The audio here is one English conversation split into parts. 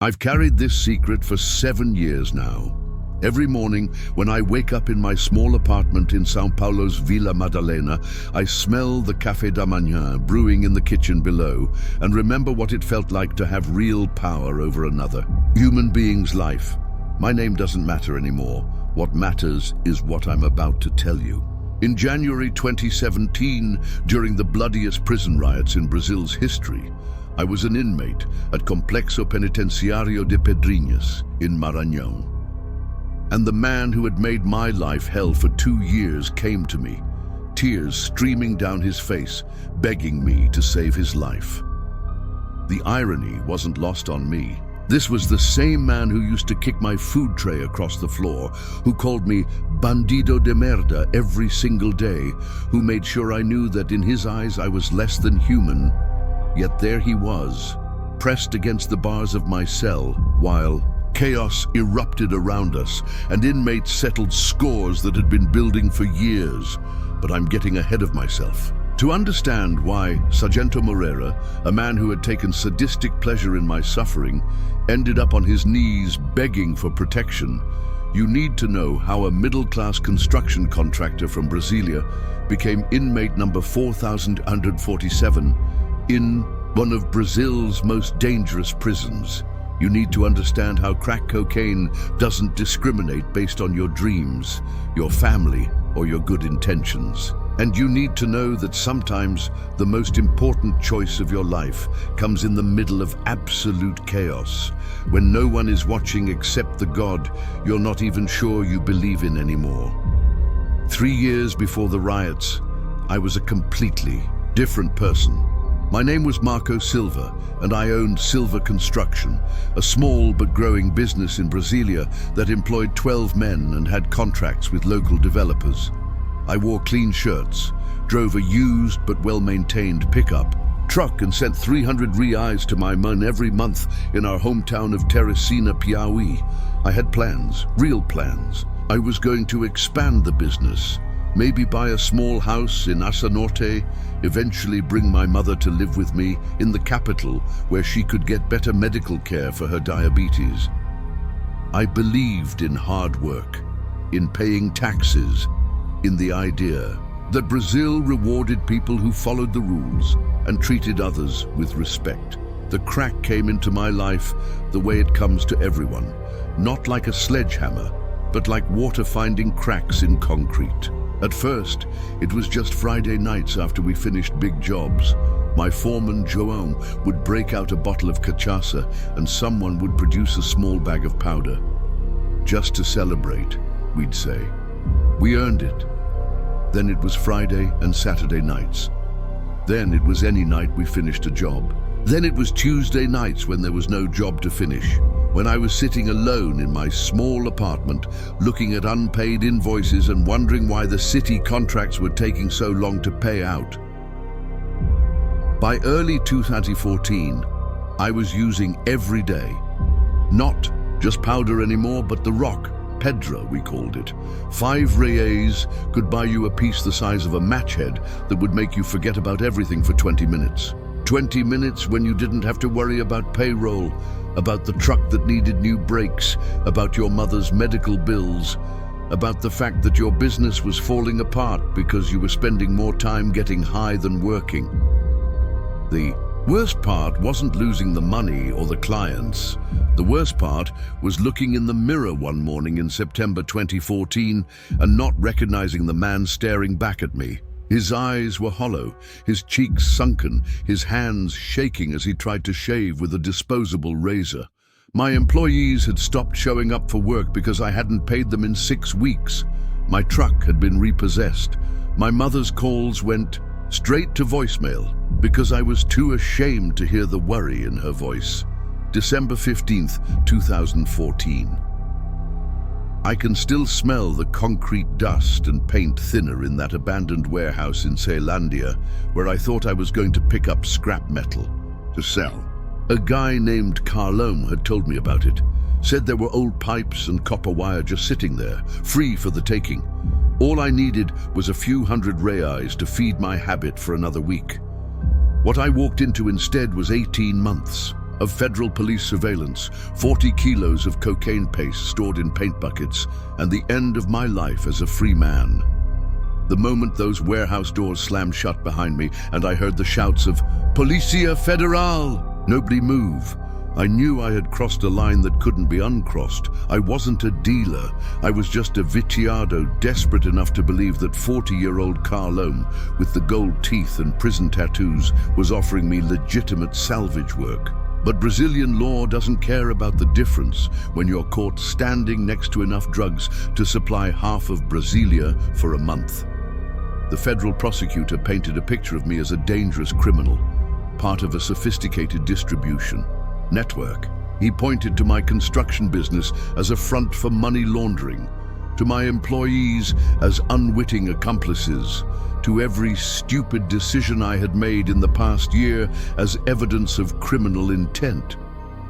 I've carried this secret for 7 years now. Every morning, when I wake up in my small apartment in São Paulo's Vila Madalena, I smell the café da manhã brewing in the kitchen below and remember what it felt like to have real power over another human being's life. My name doesn't matter anymore. What matters is what I'm about to tell you. In January 2017, during the bloodiest prison riots in Brazil's history, I was an inmate at Complexo Penitenciário de Pedrinhas in Maranhão. And the man who had made my life hell for 2 years came to me, tears streaming down his face, begging me to save his life. The irony wasn't lost on me. This was the same man who used to kick my food tray across the floor, who called me bandido de merda every single day, who made sure I knew that in his eyes I was less than human. Yet there he was, pressed against the bars of my cell, while chaos erupted around us and inmates settled scores that had been building for years. But I'm getting ahead of myself. To understand why Sargento Moreira, a man who had taken sadistic pleasure in my suffering, ended up on his knees begging for protection, you need to know how a middle-class construction contractor from Brasilia became inmate number 4,147 in one of Brazil's most dangerous prisons. You need to understand how crack cocaine doesn't discriminate based on your dreams, your family, or your good intentions. And you need to know that sometimes the most important choice of your life comes in the middle of absolute chaos, when no one is watching except the God you're not even sure you believe in anymore. 3 years before the riots, I was a completely different person. My name was Marco Silva, and I owned Silva Construction, a small but growing business in Brasilia that employed 12 men and had contracts with local developers. I wore clean shirts, drove a used but well-maintained pickup truck and sent 300 Riots to my mum every month in our hometown of Teresina, Piauí. I had plans, real plans. I was going to expand the business, maybe buy a small house in Asa Norte, eventually bring my mother to live with me in the capital where she could get better medical care for her diabetes. I believed in hard work, in paying taxes, in the idea that Brazil rewarded people who followed the rules and treated others with respect. The crack came into my life the way it comes to everyone, not like a sledgehammer, but like water finding cracks in concrete. At first, it was just Friday nights after we finished big jobs. My foreman, João, would break out a bottle of cachaça and someone would produce a small bag of powder. Just to celebrate, we'd say. We earned it. Then it was Friday and Saturday nights. Then it was any night we finished a job. Then it was Tuesday nights when there was no job to finish, when I was sitting alone in my small apartment, looking at unpaid invoices and wondering why the city contracts were taking so long to pay out. By early 2014, I was using every day. Not just powder anymore, but the rock. Pedra, we called it. 5 reais could buy you a piece the size of a match head that would make you forget about everything for 20 minutes. 20 minutes when you didn't have to worry about payroll, about the truck that needed new brakes, about your mother's medical bills, about the fact that your business was falling apart because you were spending more time getting high than working. The worst part wasn't losing the money or the clients. The worst part was looking in the mirror one morning in September 2014 and not recognizing the man staring back at me. His eyes were hollow, his cheeks sunken, his hands shaking as he tried to shave with a disposable razor. My employees had stopped showing up for work because I hadn't paid them in 6 weeks. My truck had been repossessed. My mother's calls went straight to voicemail because I was too ashamed to hear the worry in her voice. December 15th, 2014. I can still smell the concrete dust and paint thinner in that abandoned warehouse in Ceilândia, where I thought I was going to pick up scrap metal to sell. A guy named Carlome had told me about it, said there were old pipes and copper wire just sitting there, free for the taking. All I needed was a few hundred reais to feed my habit for another week. What I walked into instead was 18 months. of federal police surveillance, 40 kilos of cocaine paste stored in paint buckets, and the end of my life as a free man. The moment those warehouse doors slammed shut behind me and I heard the shouts of "Policia Federal!" Nobody move. I knew I had crossed a line that couldn't be uncrossed. I wasn't a dealer. I was just a viciado, desperate enough to believe that 40-year-old Carlome, with the gold teeth and prison tattoos, was offering me legitimate salvage work. But Brazilian law doesn't care about the difference when you're caught standing next to enough drugs to supply half of Brasilia for a month. The federal prosecutor painted a picture of me as a dangerous criminal, part of a sophisticated distribution network. He pointed to my construction business as a front for money laundering, to my employees as unwitting accomplices, to every stupid decision I had made in the past year as evidence of criminal intent.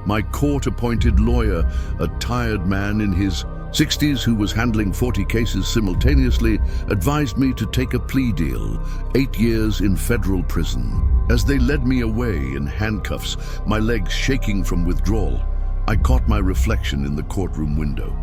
My court-appointed lawyer, a tired man in his 60s who was handling 40 cases simultaneously, advised me to take a plea deal, 8 years in federal prison. As they led me away in handcuffs, my legs shaking from withdrawal, I caught my reflection in the courtroom window.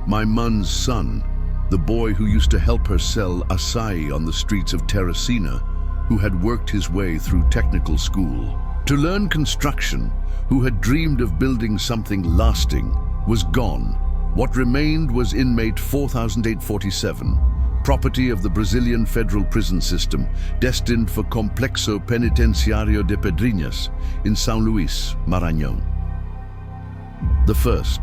My Mun's son, the boy who used to help her sell acai on the streets of Teresina, who had worked his way through technical school to learn construction, who had dreamed of building something lasting, was gone. What remained was inmate 4847, property of the Brazilian federal prison system, destined for Complexo Penitenciario de Pedrinhas in São Luís, Maranhão. The first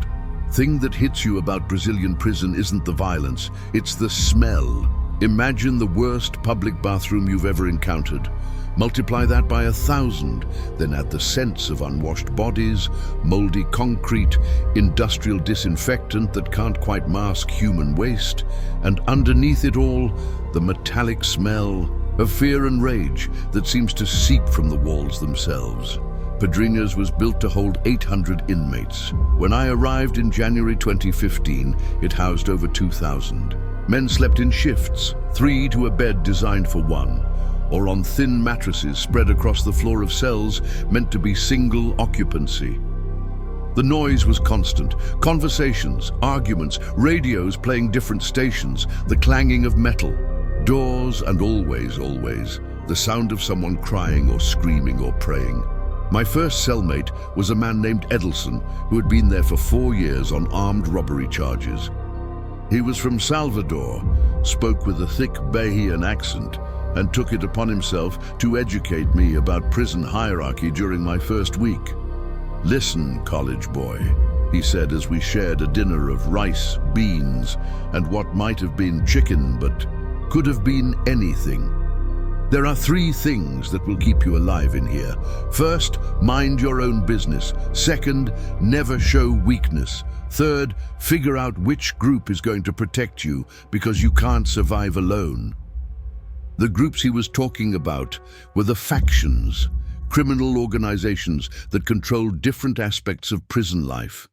thing that hits you about Brazilian prison isn't the violence, it's the smell. Imagine the worst public bathroom you've ever encountered. Multiply that by 1,000, then add the scents of unwashed bodies, moldy concrete, industrial disinfectant that can't quite mask human waste, and underneath it all, the metallic smell of fear and rage that seems to seep from the walls themselves. Pedrinhas was built to hold 800 inmates. When I arrived in January 2015, it housed over 2,000. Men slept in shifts, 3 to a bed designed for 1. Or on thin mattresses spread across the floor of cells meant to be single occupancy. The noise was constant. Conversations, arguments, radios playing different stations, the clanging of metal. Doors and always, the sound of someone crying or screaming or praying. My first cellmate was a man named Edelson who had been there for 4 years on armed robbery charges. He was from Salvador, spoke with a thick Bahian accent, and took it upon himself to educate me about prison hierarchy during my first week. "Listen, college boy," he said as we shared a dinner of rice, beans, and what might have been chicken but could have been anything. "There are 3 things that will keep you alive in here. First, mind your own business. Second, never show weakness. Third, figure out which group is going to protect you because you can't survive alone." The groups he was talking about were the factions, criminal organizations that controlled different aspects of prison life.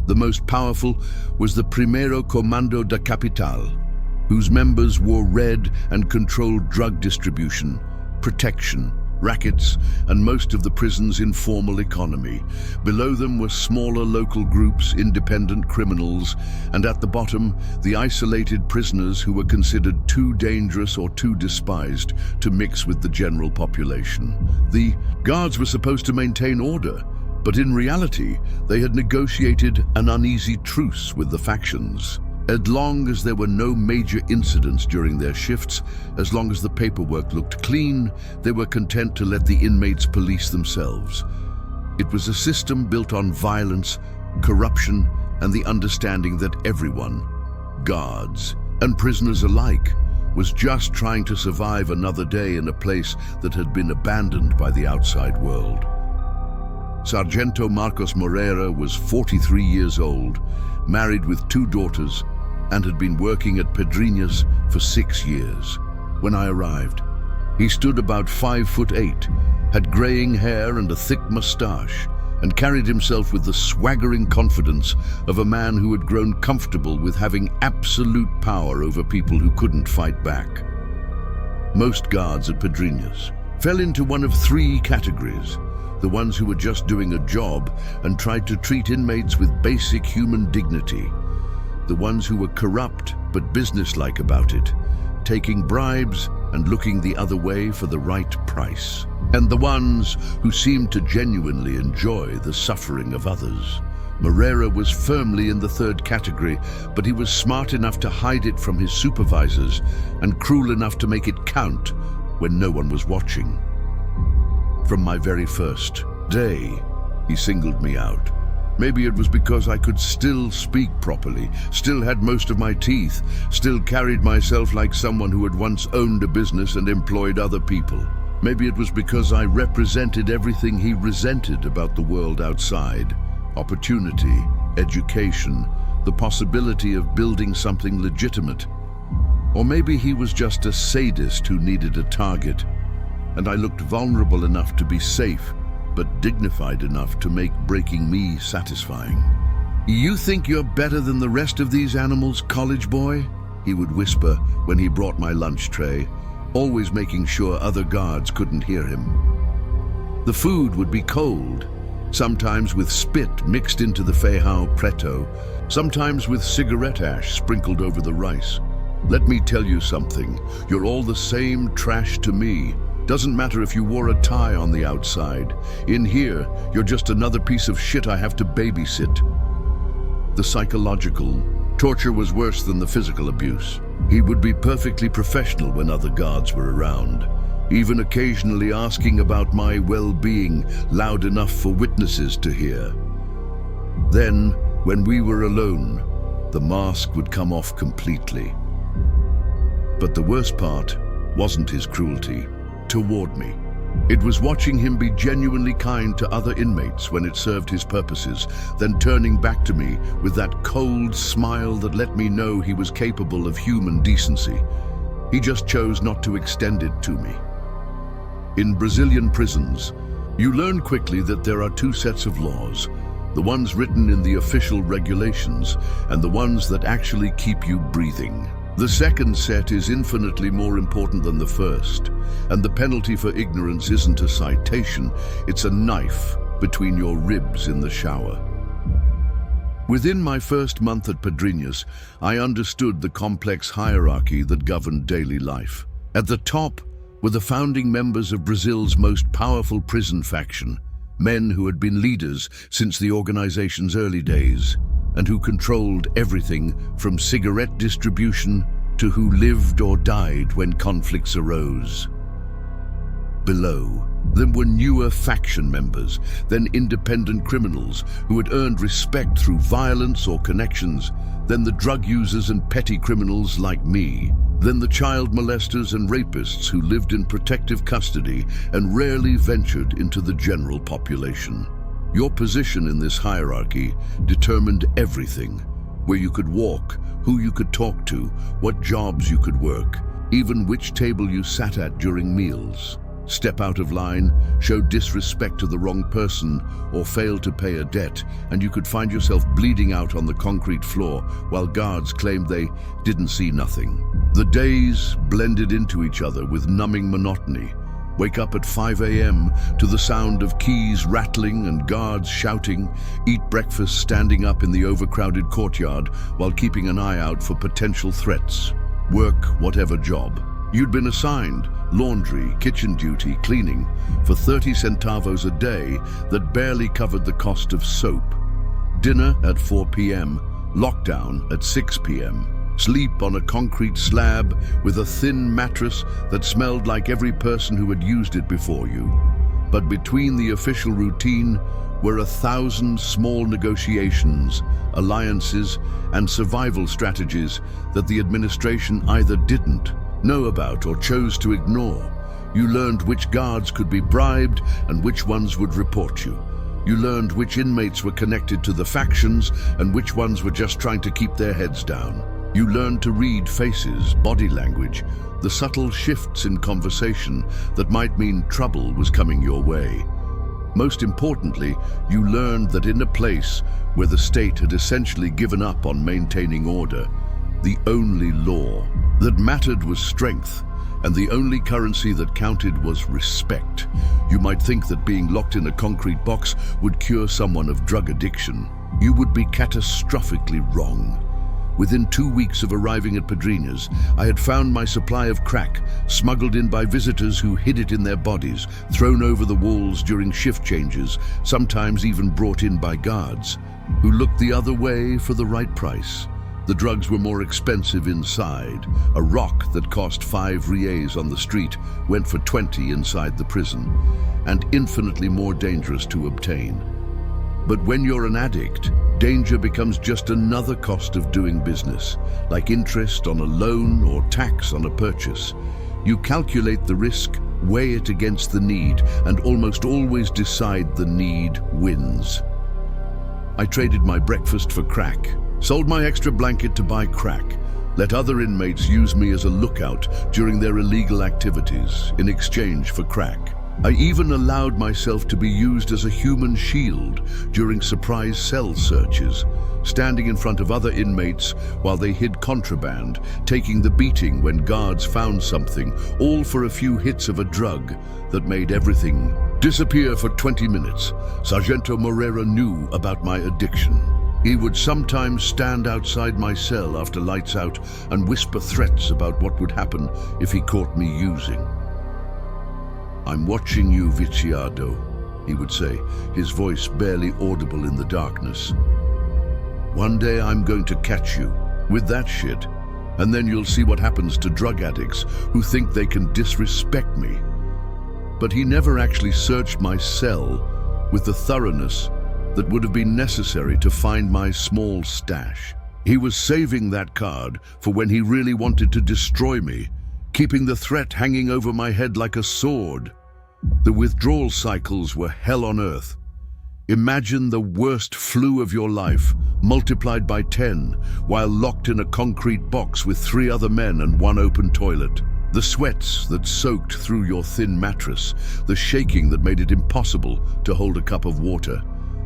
The most powerful was the Primeiro Comando da Capital, whose members wore red and controlled drug distribution, protection, rackets, and most of the prison's informal economy. Below them were smaller local groups, independent criminals, and at the bottom, the isolated prisoners who were considered too dangerous or too despised to mix with the general population. The guards were supposed to maintain order, but in reality, they had negotiated an uneasy truce with the factions. As long as there were no major incidents during their shifts, as long as the paperwork looked clean, they were content to let the inmates police themselves. It was a system built on violence, corruption, and the understanding that everyone, guards and prisoners alike, was just trying to survive another day in a place that had been abandoned by the outside world. Sargento Marcos Moreira was 43 years old, married with 2 daughters, and had been working at Pedrinhas for 6 years. When I arrived, he stood about 5'8", had graying hair and a thick mustache, and carried himself with the swaggering confidence of a man who had grown comfortable with having absolute power over people who couldn't fight back. Most guards at Pedrinhas fell into one of 3 categories. the ones who were just doing a job and tried to treat inmates with basic human dignity, the ones who were corrupt but businesslike about it, taking bribes and looking the other way for the right price, and the ones who seemed to genuinely enjoy the suffering of others. Moreira was firmly in the third category, but he was smart enough to hide it from his supervisors and cruel enough to make it count when no one was watching. From my very first day, he singled me out. Maybe it was because I could still speak properly, still had most of my teeth, still carried myself like someone who had once owned a business and employed other people. Maybe it was because I represented everything he resented about the world outside: opportunity, education, the possibility of building something legitimate. Or maybe he was just a sadist who needed a target, and I looked vulnerable enough to be safe, but dignified enough to make breaking me satisfying. "You think you're better than the rest of these animals, college boy?" he would whisper when he brought my lunch tray, always making sure other guards couldn't hear him. The food would be cold, sometimes with spit mixed into the fejao preto, sometimes with cigarette ash sprinkled over the rice. "Let me tell you something, you're all the same trash to me. Doesn't matter if you wore a tie on the outside. In here, you're just another piece of shit I have to babysit." The psychological torture was worse than the physical abuse. He would be perfectly professional when other guards were around, even occasionally asking about my well-being loud enough for witnesses to hear. Then, when we were alone, the mask would come off completely. But the worst part wasn't his cruelty toward me. It was watching him be genuinely kind to other inmates when it served his purposes, then turning back to me with that cold smile that let me know he was capable of human decency. He just chose not to extend it to me. In Brazilian prisons, you learn quickly that there are two sets of laws: the ones written in the official regulations and the ones that actually keep you breathing. The second set is infinitely more important than the first, and the penalty for ignorance isn't a citation, it's a knife between your ribs in the shower. Within my first month at Pedrinhas, I understood the complex hierarchy that governed daily life. At the top were the founding members of Brazil's most powerful prison faction, men who had been leaders since the organization's early days, and who controlled everything from cigarette distribution to who lived or died when conflicts arose. Below them were newer faction members, then independent criminals who had earned respect through violence or connections, then the drug users and petty criminals like me, then the child molesters and rapists who lived in protective custody and rarely ventured into the general population. Your position in this hierarchy determined everything: where you could walk, who you could talk to, what jobs you could work, even which table you sat at during meals. Step out of line, show disrespect to the wrong person, or fail to pay a debt, and you could find yourself bleeding out on the concrete floor while guards claimed they didn't see nothing. The days blended into each other with numbing monotony. Wake up at 5 a.m. to the sound of keys rattling and guards shouting, eat breakfast standing up in the overcrowded courtyard while keeping an eye out for potential threats. Work whatever job you'd been assigned: laundry, kitchen duty, cleaning, for 30 centavos a day that barely covered the cost of soap. Dinner at 4 p.m., lockdown at 6 p.m. Sleep on a concrete slab with a thin mattress that smelled like every person who had used it before you. But between the official routine were 1,000 small negotiations, alliances, and survival strategies that the administration either didn't know about or chose to ignore. You learned which guards could be bribed and which ones would report you. You learned which inmates were connected to the factions and which ones were just trying to keep their heads down. You learned to read faces, body language, the subtle shifts in conversation that might mean trouble was coming your way. Most importantly, you learned that in a place where the state had essentially given up on maintaining order, the only law that mattered was strength, and the only currency that counted was respect. You might think that being locked in a concrete box would cure someone of drug addiction. You would be catastrophically wrong. Within 2 weeks of arriving at Pedrinhas, I had found my supply of crack, smuggled in by visitors who hid it in their bodies, thrown over the walls during shift changes, sometimes even brought in by guards, who looked the other way for the right price. The drugs were more expensive inside. A rock that cost 5 Riots on the street went for 20 inside the prison, and infinitely more dangerous to obtain. But when you're an addict, danger becomes just another cost of doing business, like interest on a loan or tax on a purchase. You calculate the risk, weigh it against the need, and almost always decide the need wins. I traded my breakfast for crack, sold my extra blanket to buy crack, let other inmates use me as a lookout during their illegal activities in exchange for crack. I even allowed myself to be used as a human shield during surprise cell searches, standing in front of other inmates while they hid contraband, taking the beating when guards found something, all for a few hits of a drug that made everything disappear for 20 minutes. Sargento Moreira knew about my addiction. He would sometimes stand outside my cell after lights out and whisper threats about what would happen if he caught me using. "I'm watching you, viciado," he would say, his voice barely audible in the darkness. "One day I'm going to catch you with that shit, and then you'll see what happens to drug addicts who think they can disrespect me." But he never actually searched my cell with the thoroughness that would have been necessary to find my small stash. He was saving that card for when he really wanted to destroy me, keeping the threat hanging over my head like a sword. The withdrawal cycles were hell on earth. Imagine the worst flu of your life multiplied by 10 while locked in a concrete box with 3 other men and 1 open toilet. The sweats that soaked through your thin mattress, the shaking that made it impossible to hold a cup of water,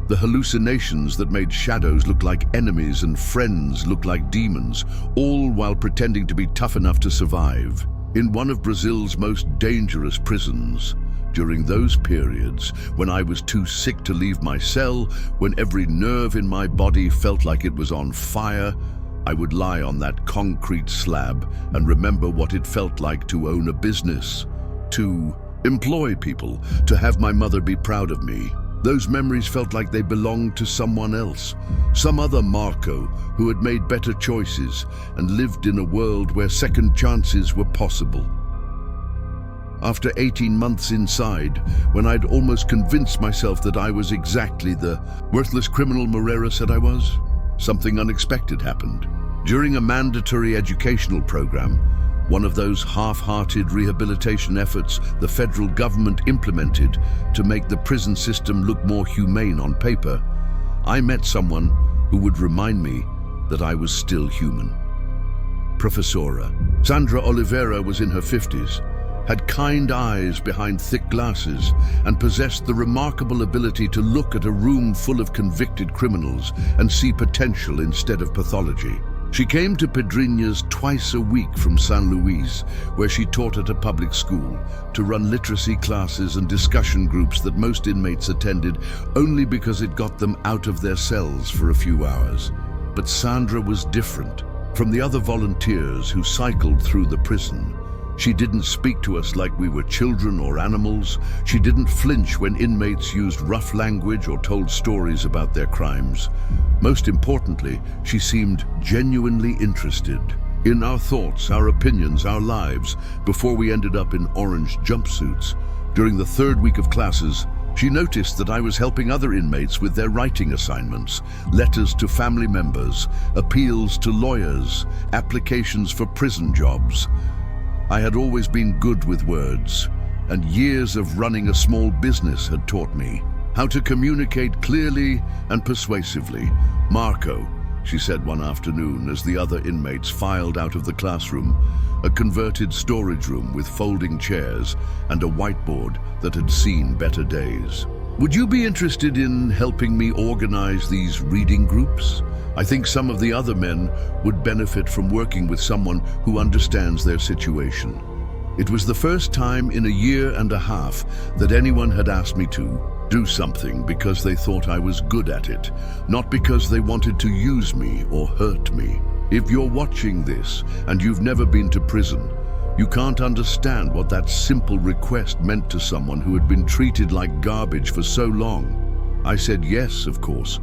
the hallucinations that made shadows look like enemies and friends look like demons, all while pretending to be tough enough to survive. In one of Brazil's most dangerous prisons, during those periods when I was too sick to leave my cell, when every nerve in my body felt like it was on fire, I would lie on that concrete slab and remember what it felt like to own a business, to employ people, to have my mother be proud of me. Those memories felt like they belonged to someone else, some other Marco who had made better choices and lived in a world where second chances were possible. After 18 months inside, when I'd almost convinced myself that I was exactly the worthless criminal Moreira said I was, something unexpected happened. During a mandatory educational program, one of those half-hearted rehabilitation efforts the federal government implemented to make the prison system look more humane on paper, I met someone who would remind me that I was still human. Professora Sandra Oliveira was in her 50s, had kind eyes behind thick glasses, and possessed the remarkable ability to look at a room full of convicted criminals and see potential instead of pathology. She came to Pedrinhas twice a week from San Luis, where she taught at a public school, to run literacy classes and discussion groups that most inmates attended only because it got them out of their cells for a few hours. But Sandra was different. From the other volunteers who cycled through the prison, she didn't speak to us like we were children or animals. She didn't flinch when inmates used rough language or told stories about their crimes. Most importantly, she seemed genuinely interested in our thoughts, our opinions, our lives, before we ended up in orange jumpsuits. During the 3rd week of classes, she noticed that I was helping other inmates with their writing assignments, letters to family members, appeals to lawyers, applications for prison jobs. I had always been good with words, and years of running a small business had taught me how to communicate clearly and persuasively. "Marco," she said one afternoon as the other inmates filed out of the classroom, a converted storage room with folding chairs and a whiteboard that had seen better days. "Would you be interested in helping me organize these reading groups? I think some of the other men would benefit from working with someone who understands their situation." It was the first time in a year and a half that anyone had asked me to do something because they thought I was good at it, not because they wanted to use me or hurt me. If you're watching this and you've never been to prison, you can't understand what that simple request meant to someone who had been treated like garbage for so long. I said yes, of course,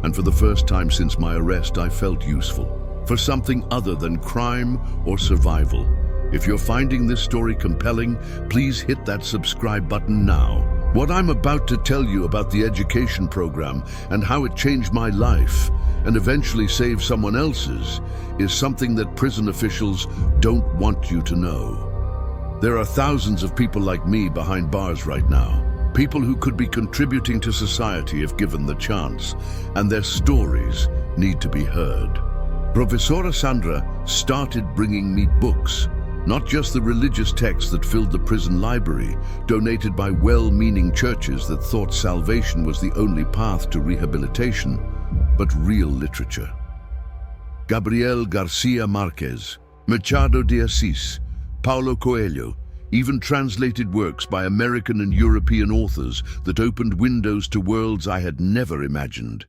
and for the first time since my arrest, I felt useful for something other than crime or survival. If you're finding this story compelling, please hit that subscribe button now. What I'm about to tell you about the education program and how it changed my life and eventually saved someone else's is something that prison officials don't want you to know. There are thousands of people like me behind bars right now, people who could be contributing to society if given the chance, and their stories need to be heard. Professora Sandra started bringing me books, not just the religious texts that filled the prison library, donated by well-meaning churches that thought salvation was the only path to rehabilitation, but real literature. Gabriel Garcia Marquez, Machado de Assis, Paulo Coelho, even translated works by American and European authors that opened windows to worlds I had never imagined.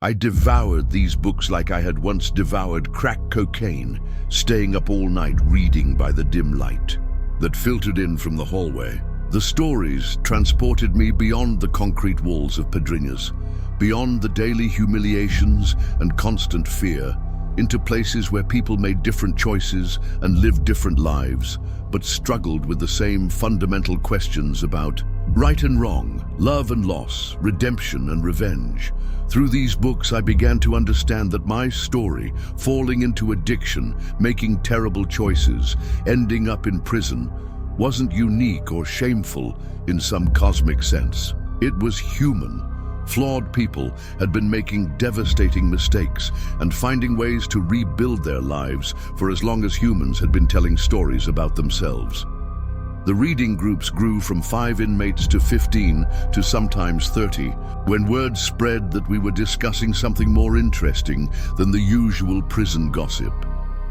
I devoured these books like I had once devoured crack cocaine, staying up all night reading by the dim light that filtered in from the hallway. The stories transported me beyond the concrete walls of Pedrinhas, beyond the daily humiliations and constant fear, into places where people made different choices and lived different lives, but struggled with the same fundamental questions about right and wrong, love and loss, redemption and revenge. Through these books, I began to understand that my story, falling into addiction, making terrible choices, ending up in prison, wasn't unique or shameful in some cosmic sense. It was human. Flawed people had been making devastating mistakes and finding ways to rebuild their lives for as long as humans had been telling stories about themselves. The reading groups grew from 5 inmates to 15 to sometimes 30, when word spread that we were discussing something more interesting than the usual prison gossip.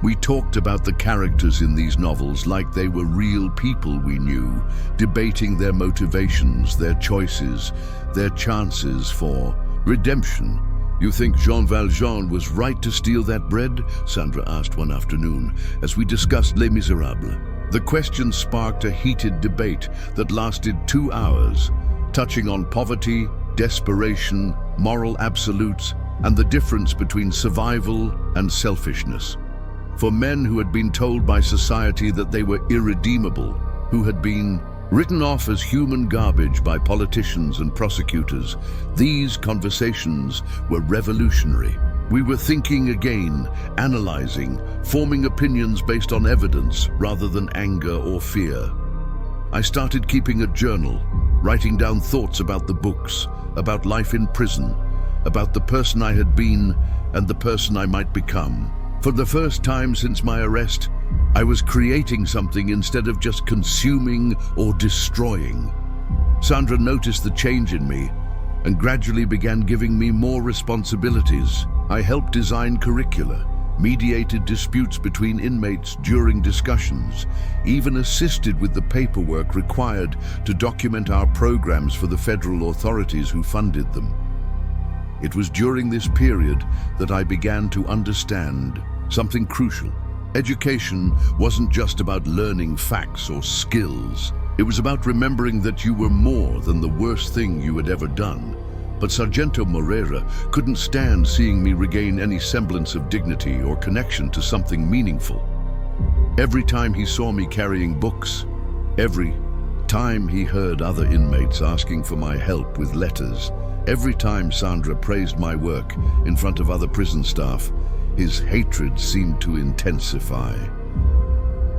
We talked about the characters in these novels like they were real people we knew, debating their motivations, their choices, their chances for redemption. "You think Jean Valjean was right to steal that bread?" Sandra asked one afternoon as we discussed Les Miserables. The question sparked a heated debate that lasted 2 hours, touching on poverty, desperation, moral absolutes, and the difference between survival and selfishness. For men who had been told by society that they were irredeemable, who had been written off as human garbage by politicians and prosecutors, these conversations were revolutionary. We were thinking again, analyzing, forming opinions based on evidence rather than anger or fear. I started keeping a journal, writing down thoughts about the books, about life in prison, about the person I had been and the person I might become. For the first time since my arrest, I was creating something instead of just consuming or destroying. Sandra noticed the change in me and gradually began giving me more responsibilities. I helped design curricula, mediated disputes between inmates during discussions, even assisted with the paperwork required to document our programs for the federal authorities who funded them. It was during this period that I began to understand something crucial. Education wasn't just about learning facts or skills. It was about remembering that you were more than the worst thing you had ever done. But Sargento Moreira couldn't stand seeing me regain any semblance of dignity or connection to something meaningful. Every time he saw me carrying books, every time he heard other inmates asking for my help with letters, every time Sandra praised my work in front of other prison staff, his hatred seemed to intensify.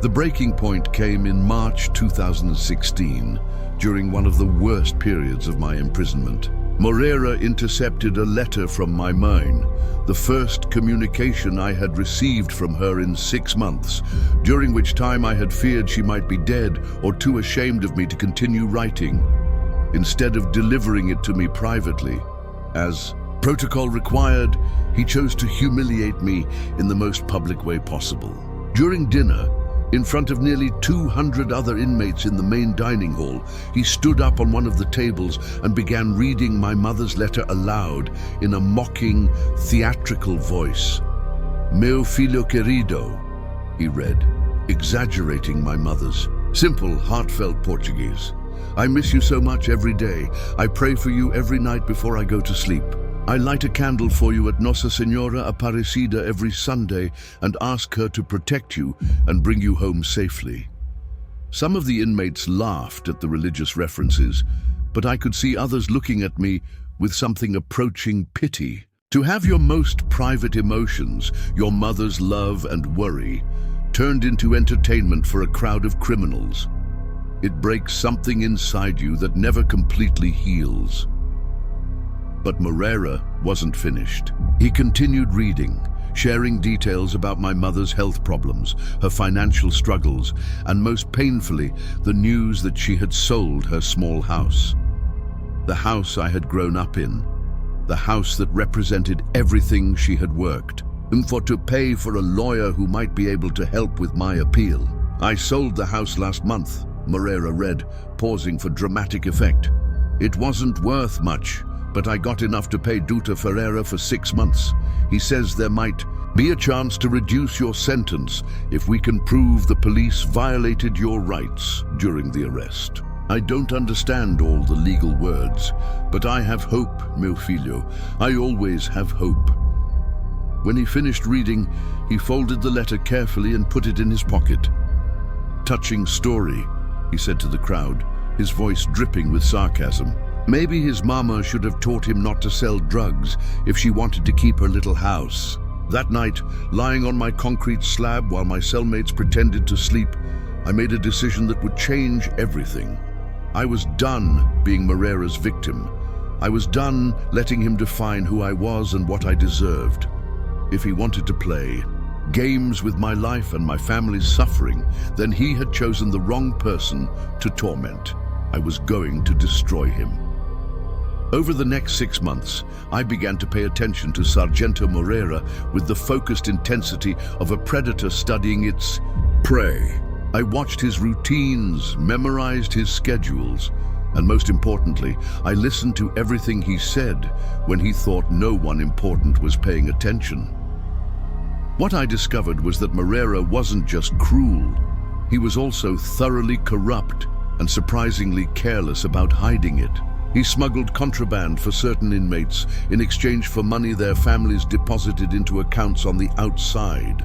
The breaking point came in March 2016, during one of the worst periods of my imprisonment. Moreira intercepted a letter from my mine, the first communication I had received from her in 6 months, during which time I had feared she might be dead or too ashamed of me to continue writing. Instead of delivering it to me privately, as protocol required, he chose to humiliate me in the most public way possible. During dinner, In front of nearly 200 other inmates in the main dining hall, he stood up on one of the tables and began reading my mother's letter aloud in a mocking, theatrical voice. "Meu filho querido," he read, exaggerating my mother's simple, heartfelt Portuguese. "I miss you so much every day. I pray for you every night before I go to sleep. I light a candle for you at Nossa Senhora Aparecida every Sunday and ask her to protect you and bring you home safely." Some of the inmates laughed at the religious references, but I could see others looking at me with something approaching pity. To have your most private emotions, your mother's love and worry, turned into entertainment for a crowd of criminals. It breaks something inside you that never completely heals. But Moreira wasn't finished. He continued reading, sharing details about my mother's health problems, her financial struggles, and most painfully, the news that she had sold her small house. The house I had grown up in, the house that represented everything she had worked, and for to pay for a lawyer who might be able to help with my appeal. "I sold the house last month," Moreira read, pausing for dramatic effect. "It wasn't worth much, but I got enough to pay Duta Ferreira for 6 months. He says there might be a chance to reduce your sentence if we can prove the police violated your rights during the arrest. I don't understand all the legal words, but I have hope, meu filho. I always have hope." When he finished reading, he folded the letter carefully and put it in his pocket. "Touching story," he said to the crowd, his voice dripping with sarcasm. "Maybe his mama should have taught him not to sell drugs if she wanted to keep her little house." That night, lying on my concrete slab while my cellmates pretended to sleep, I made a decision that would change everything. I was done being Moreira's victim. I was done letting him define who I was and what I deserved. If he wanted to play games with my life and my family's suffering, then he had chosen the wrong person to torment. I was going to destroy him. Over the next 6 months, I began to pay attention to Sargento Moreira with the focused intensity of a predator studying its prey. I watched his routines, memorized his schedules, and most importantly, I listened to everything he said when he thought no one important was paying attention. What I discovered was that Moreira wasn't just cruel, he was also thoroughly corrupt and surprisingly careless about hiding it. He smuggled contraband for certain inmates in exchange for money their families deposited into accounts on the outside.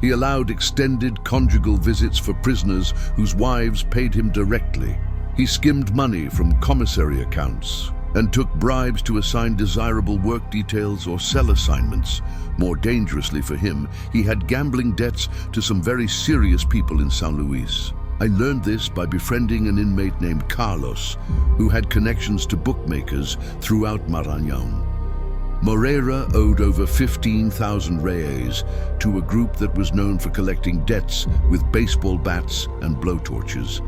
He allowed extended conjugal visits for prisoners whose wives paid him directly. He skimmed money from commissary accounts and took bribes to assign desirable work details or cell assignments. More dangerously for him, he had gambling debts to some very serious people in São Luís. I learned this by befriending an inmate named Carlos, who had connections to bookmakers throughout Maranhão. Moreira owed over 15,000 reais to a group that was known for collecting debts with baseball bats and blowtorches.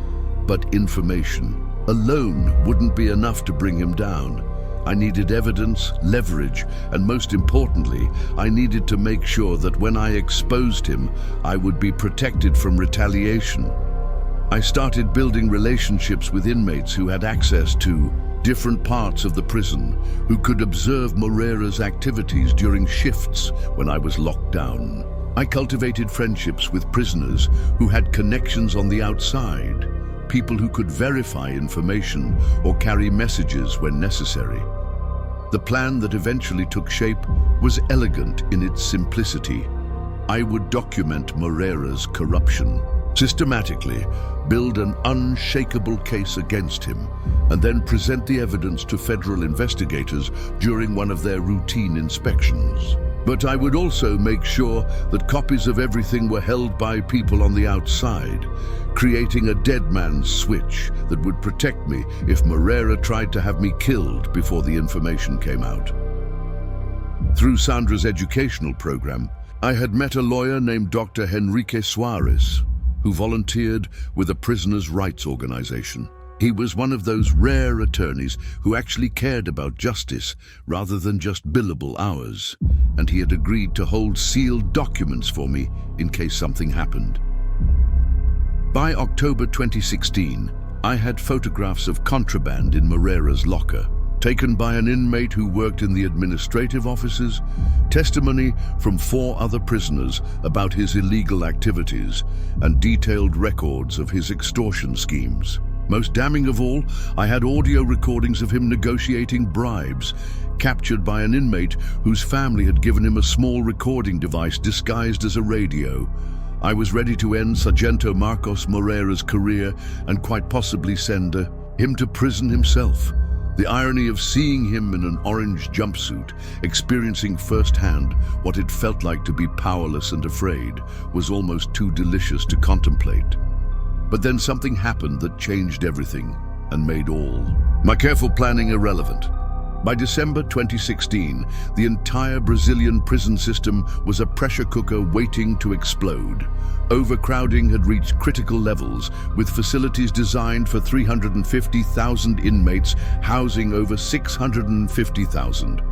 But information alone wouldn't be enough to bring him down. I needed evidence, leverage, and most importantly, I needed to make sure that when I exposed him, I would be protected from retaliation. I started building relationships with inmates who had access to different parts of the prison, who could observe Moreira's activities during shifts when I was locked down. I cultivated friendships with prisoners who had connections on the outside, people who could verify information or carry messages when necessary. The plan that eventually took shape was elegant in its simplicity. I would document Moreira's corruption, systematically build an unshakable case against him, and then present the evidence to federal investigators during one of their routine inspections. But I would also make sure that copies of everything were held by people on the outside, creating a dead man's switch that would protect me if Moreira tried to have me killed before the information came out. Through Sandra's educational program, I had met a lawyer named Dr. Henrique Soares, who volunteered with a prisoners' rights organization. He was one of those rare attorneys who actually cared about justice rather than just billable hours, and he had agreed to hold sealed documents for me in case something happened. By October 2016, I had photographs of contraband in Moreira's locker, taken by an inmate who worked in the administrative offices, testimony from 4 other prisoners about his illegal activities, and detailed records of his extortion schemes. Most damning of all, I had audio recordings of him negotiating bribes, captured by an inmate whose family had given him a small recording device disguised as a radio. I was ready to end Sargento Marcos Moreira's career and quite possibly send him to prison himself. The irony of seeing him in an orange jumpsuit, experiencing firsthand what it felt like to be powerless and afraid, was almost too delicious to contemplate. But then something happened that changed everything and made all my careful planning irrelevant. By December 2016, the entire Brazilian prison system was a pressure cooker waiting to explode. Overcrowding had reached critical levels, with facilities designed for 350,000 inmates housing over 650,000.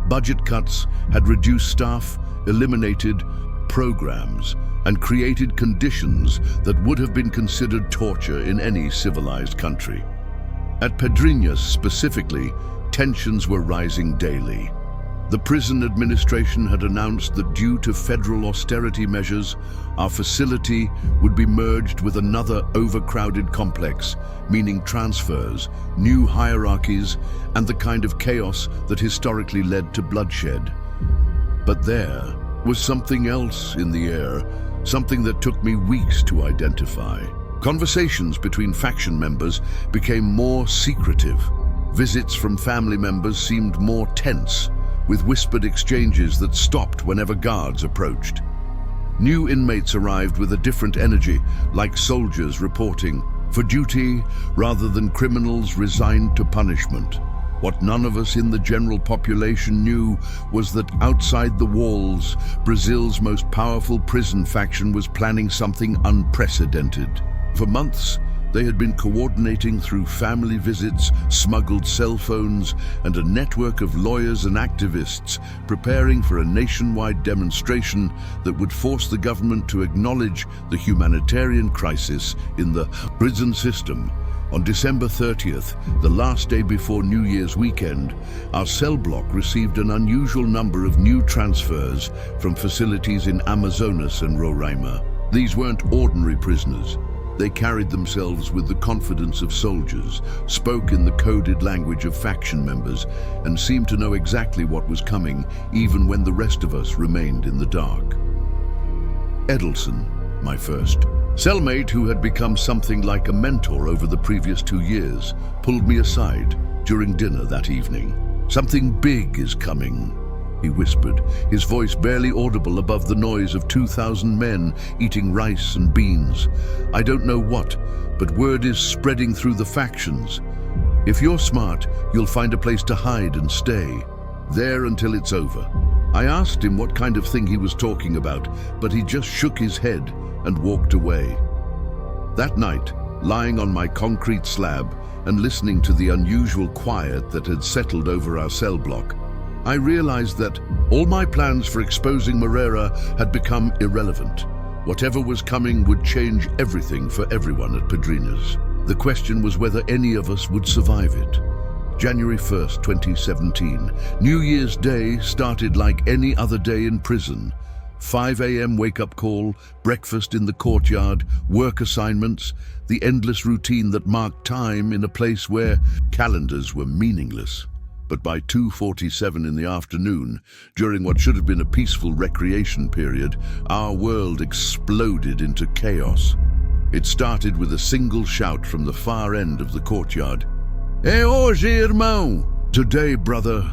Budget cuts had reduced staff, eliminated programs, and created conditions that would have been considered torture in any civilized country. At Pedrinhas specifically, tensions were rising daily. The prison administration had announced that due to federal austerity measures, our facility would be merged with another overcrowded complex, meaning transfers, new hierarchies, and the kind of chaos that historically led to bloodshed. But there was something else in the air, something that took me weeks to identify. Conversations between faction members became more secretive. Visits from family members seemed more tense, with whispered exchanges that stopped whenever guards approached. New inmates arrived with a different energy, like soldiers reporting for duty rather than criminals resigned to punishment. What none of us in the general population knew was that outside the walls, Brazil's most powerful prison faction was planning something unprecedented. For months, they had been coordinating through family visits, smuggled cell phones, and a network of lawyers and activists preparing for a nationwide demonstration that would force the government to acknowledge the humanitarian crisis in the prison system. On December 30th, the last day before New Year's weekend, our cell block received an unusual number of new transfers from facilities in Amazonas and Roraima. These weren't ordinary prisoners. They carried themselves with the confidence of soldiers, spoke in the coded language of faction members, and seemed to know exactly what was coming, even when the rest of us remained in the dark. Edelson, my first cellmate, who had become something like a mentor over the previous 2 years, pulled me aside during dinner that evening. "Something big is coming," he whispered, his voice barely audible above the noise of 2,000 men eating rice and beans. "I don't know what, but word is spreading through the factions. If you're smart, you'll find a place to hide and stay there until it's over." I asked him what kind of thing he was talking about, but he just shook his head and walked away. That night, lying on my concrete slab and listening to the unusual quiet that had settled over our cell block, I realized that all my plans for exposing Moreira had become irrelevant. Whatever was coming would change everything for everyone at Pedrinhas. The question was whether any of us would survive it. January 1st, 2017. New Year's Day started like any other day in prison. 5 a.m. wake-up call, breakfast in the courtyard, work assignments, the endless routine that marked time in a place where calendars were meaningless. But by 2:47 in the afternoon, during what should have been a peaceful recreation period, our world exploded into chaos. It started with a single shout from the far end of the courtyard. "É hoje, irmão!" "Today, brother."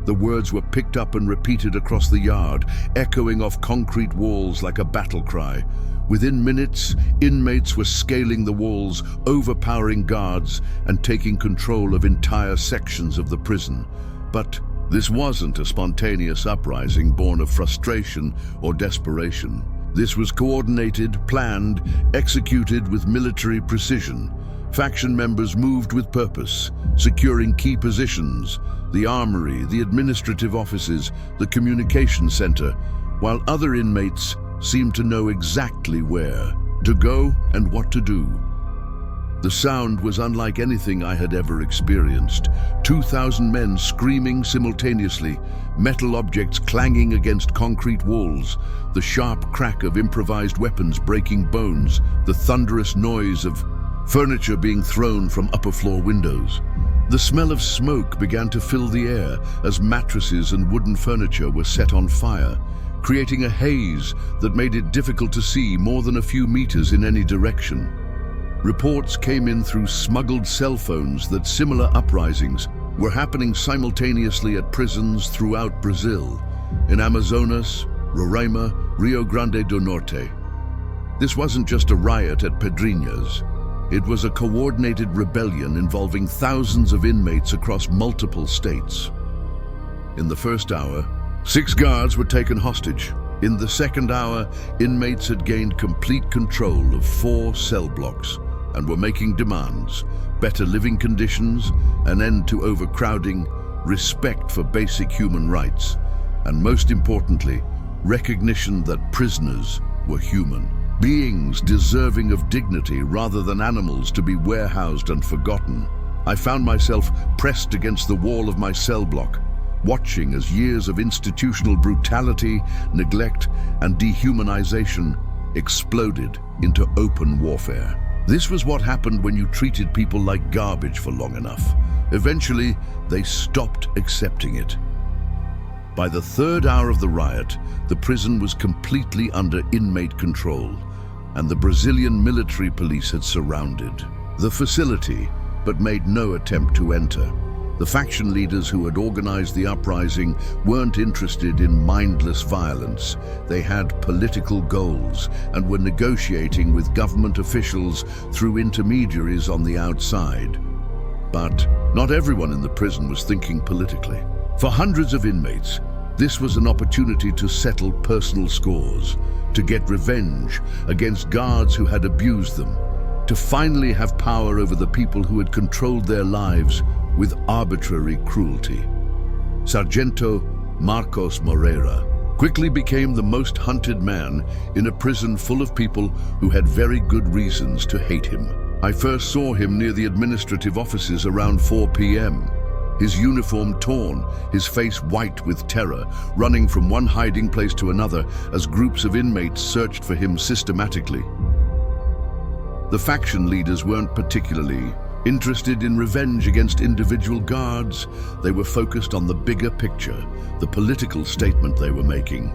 The words were picked up and repeated across the yard, echoing off concrete walls like a battle cry. Within minutes, inmates were scaling the walls, overpowering guards, and taking control of entire sections of the prison. But this wasn't a spontaneous uprising born of frustration or desperation. This was coordinated, planned, executed with military precision. Faction members moved with purpose, securing key positions, the armory, the administrative offices, the communication center, while other inmates seemed to know exactly where. to go and what to do. The sound was unlike anything I had ever experienced. 2,000 men screaming simultaneously, metal objects clanging against concrete walls, the sharp crack of improvised weapons breaking bones, the thunderous noise of furniture being thrown from upper floor windows. The smell of smoke began to fill the air as mattresses and wooden furniture were set on fire, creating a haze that made it difficult to see more than a few meters in any direction. Reports came in through smuggled cell phones that similar uprisings were happening simultaneously at prisons throughout Brazil, in Amazonas, Roraima, Rio Grande do Norte. This wasn't just a riot at Pedrinhas. It was a coordinated rebellion involving thousands of inmates across multiple states. In the first hour, 6 guards were taken hostage. In the second hour, inmates had gained complete control of 4 cell blocks and were making demands: better living conditions, an end to overcrowding, respect for basic human rights, and most importantly, recognition that prisoners were human, beings deserving of dignity rather than animals to be warehoused and forgotten. I found myself pressed against the wall of my cell block, watching as years of institutional brutality, neglect, and dehumanization exploded into open warfare. This was what happened when you treated people like garbage for long enough. Eventually, they stopped accepting it. By the third hour of the riot, the prison was completely under inmate control, and the Brazilian military police had surrounded the facility, but made no attempt to enter. The faction leaders who had organized the uprising weren't interested in mindless violence. They had political goals and were negotiating with government officials through intermediaries on the outside. But not everyone in the prison was thinking politically. For hundreds of inmates, this was an opportunity to settle personal scores, to get revenge against guards who had abused them, to finally have power over the people who had controlled their lives with arbitrary cruelty. Sargento Marcos Moreira quickly became the most hunted man in a prison full of people who had very good reasons to hate him. I first saw him near the administrative offices around 4 p.m. His uniform torn, his face white with terror, running from one hiding place to another as groups of inmates searched for him systematically. The faction leaders weren't particularly interested in revenge against individual guards. They were focused on the bigger picture, the political statement they were making.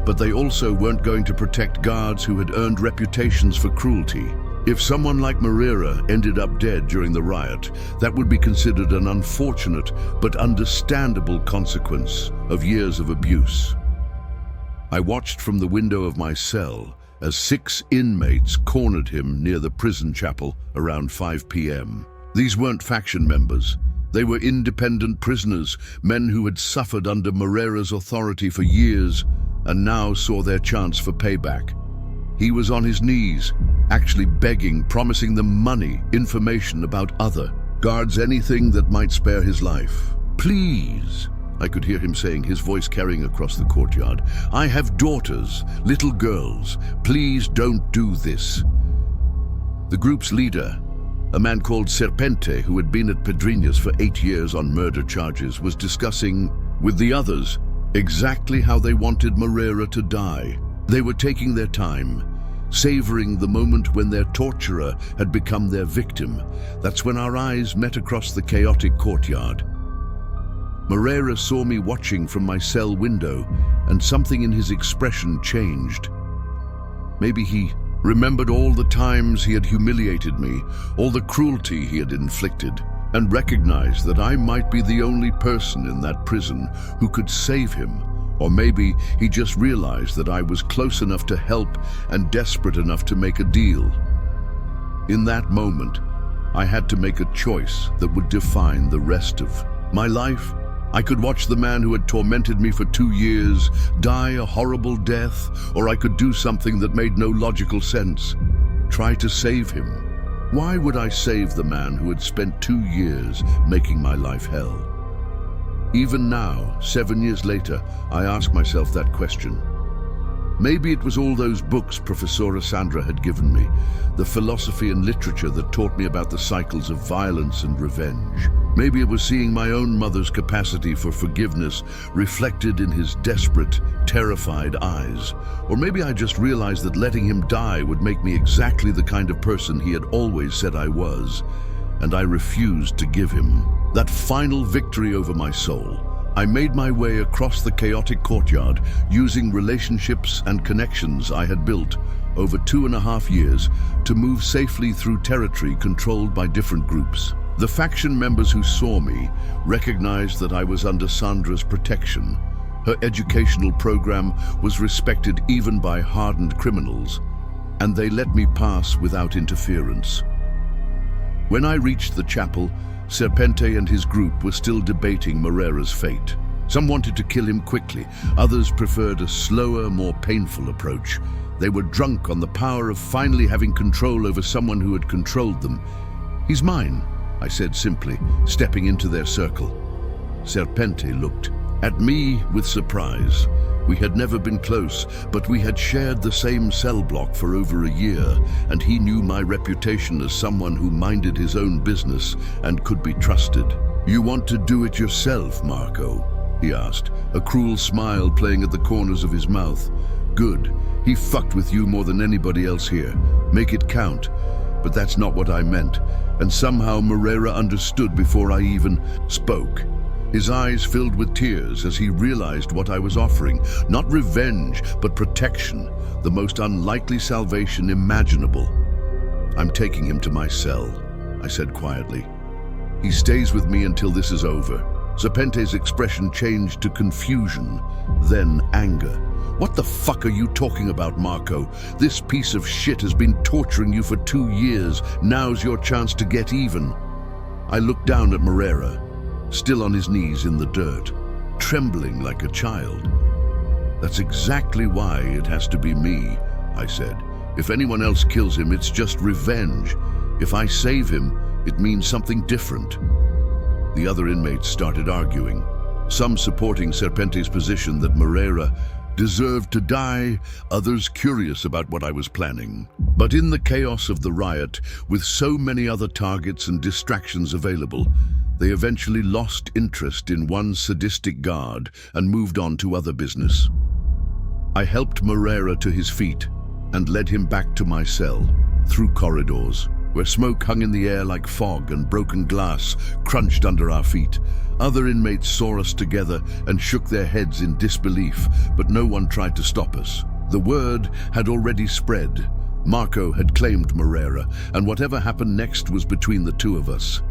But they also weren't going to protect guards who had earned reputations for cruelty. If someone like Moreira ended up dead during the riot, that would be considered an unfortunate but understandable consequence of years of abuse. I watched from the window of my cell as 6 inmates cornered him near the prison chapel around 5 p.m. These weren't faction members. They were independent prisoners, men who had suffered under Moreira's authority for years and now saw their chance for payback. He was on his knees, actually begging, promising them money, information about other guards, anything that might spare his life. "Please," I could hear him saying, his voice carrying across the courtyard. "I have daughters, little girls. Please don't do this." The group's leader, a man called Serpente, who had been at Pedrinhas for 8 years on murder charges, was discussing with the others exactly how they wanted Moreira to die. They were taking their time, savoring the moment when their torturer had become their victim. That's when our eyes met across the chaotic courtyard. Moreira saw me watching from my cell window, and something in his expression changed. Maybe he remembered all the times he had humiliated me, all the cruelty he had inflicted, and recognized that I might be the only person in that prison who could save him. Or maybe he just realized that I was close enough to help and desperate enough to make a deal. In that moment, I had to make a choice that would define the rest of my life. I could watch the man who had tormented me for 2 years die a horrible death, or I could do something that made no logical sense. Try to save him. Why would I save the man who had spent 2 years making my life hell? Even now, 7 years later, I ask myself that question. Maybe it was all those books Professora Sandra had given me, the philosophy and literature that taught me about the cycles of violence and revenge. Maybe it was seeing my own mother's capacity for forgiveness reflected in his desperate, terrified eyes. Or maybe I just realized that letting him die would make me exactly the kind of person he had always said I was, and I refused to give him. That final victory over my soul. I made my way across the chaotic courtyard using relationships and connections I had built over 2.5 years to move safely through territory controlled by different groups. The faction members who saw me recognized that I was under Sandra's protection. Her educational program was respected even by hardened criminals, and they let me pass without interference. When I reached the chapel, Serpente and his group were still debating Moreira's fate. Some wanted to kill him quickly, others preferred a slower, more painful approach. They were drunk on the power of finally having control over someone who had controlled them. "He's mine," I said simply, stepping into their circle. Serpente looked at me with surprise. We had never been close, but we had shared the same cell block for over a year, and he knew my reputation as someone who minded his own business and could be trusted. "You want to do it yourself, Marco?" he asked, a cruel smile playing at the corners of his mouth. "Good. He fucked with you more than anybody else here. Make it count." But that's not what I meant, and somehow Moreira understood before I even spoke. His eyes filled with tears as he realized what I was offering. Not revenge, but protection, the most unlikely salvation imaginable. "I'm taking him to my cell," I said quietly. "He stays with me until this is over." Serpente's expression changed to confusion, then anger. "What the fuck are you talking about, Marco? This piece of shit has been torturing you for 2 years. Now's your chance to get even." I looked down at Moreira, still on his knees in the dirt, trembling like a child. "That's exactly why it has to be me," I said. "If anyone else kills him, it's just revenge. If I save him, it means something different." The other inmates started arguing, some supporting Serpente's position that Moreira deserved to die, others curious about what I was planning. But in the chaos of the riot, with so many other targets and distractions available, they eventually lost interest in one sadistic guard and moved on to other business. I helped Moreira to his feet and led him back to my cell, through corridors, where smoke hung in the air like fog and broken glass crunched under our feet. Other inmates saw us together and shook their heads in disbelief, but no one tried to stop us. The word had already spread. Marco had claimed Moreira, and whatever happened next was between the two of us.